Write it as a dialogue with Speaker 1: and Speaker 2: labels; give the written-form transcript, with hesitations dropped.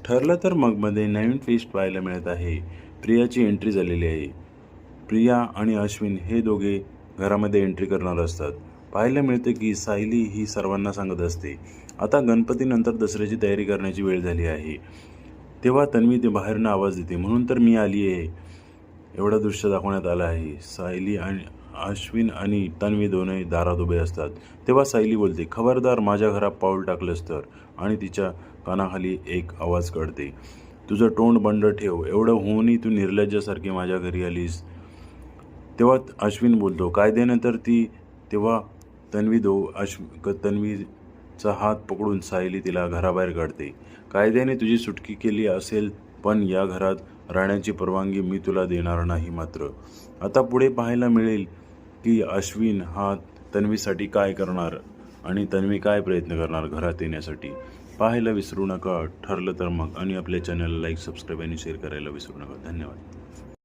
Speaker 1: ठरलं तर मगमध्ये नवीन ट्विस्ट पाहायला मिळत आहे. प्रियाची एंट्री झालेली आहे. प्रिया आणि अश्विन हे दोघे घरामध्ये एंट्री करणार असतात. पाहायला मिळते की सायली ही सर्वांना सांगत असते, आता गणपतीनंतर दसऱ्याची तयारी करण्याची वेळ झाली आहे. तेव्हा तन्वी ते बाहेरनं आवाज देते, म्हणून तर मी आली आहे. एवढं दृश्य दाखवण्यात आलं आहे. सायली आणि अश्विन आणि तन्वी दोनही दारात उभे असतात. तेव्हा सायली बोलते, खबरदार माझ्या घरात पाऊल टाकलंस तर. आणि तिच्या कानाखाली एक आवाज कळते, तुझं तोंड बंद ठेव. एवढं होऊनही तू निर्लज्जासारखी माझ्या घरी आलीस. तेव्हा अश्विन बोलतो, कायद्यानं तर ती. तेव्हा तन्वीचा हात पकडून सायली तिला घराबाहेर काढते. कायद्याने तुझी सुटकी केली असेल, पण या घरात राहण्याची परवानगी मी तुला देणार नाही. मात्र आता पुढे पाहायला मिळेल की अश्विन हा तन्वीसाठी काय करणार आणि तन्वी काय प्रयत्न करणार घरात येण्यासाठी. पाहायला विसरू नका ठरलं तर मग. आणि आपल्या चॅनलला लाईक, सबस्क्राईब आणि शेअर करायला विसरू नका. धन्यवाद.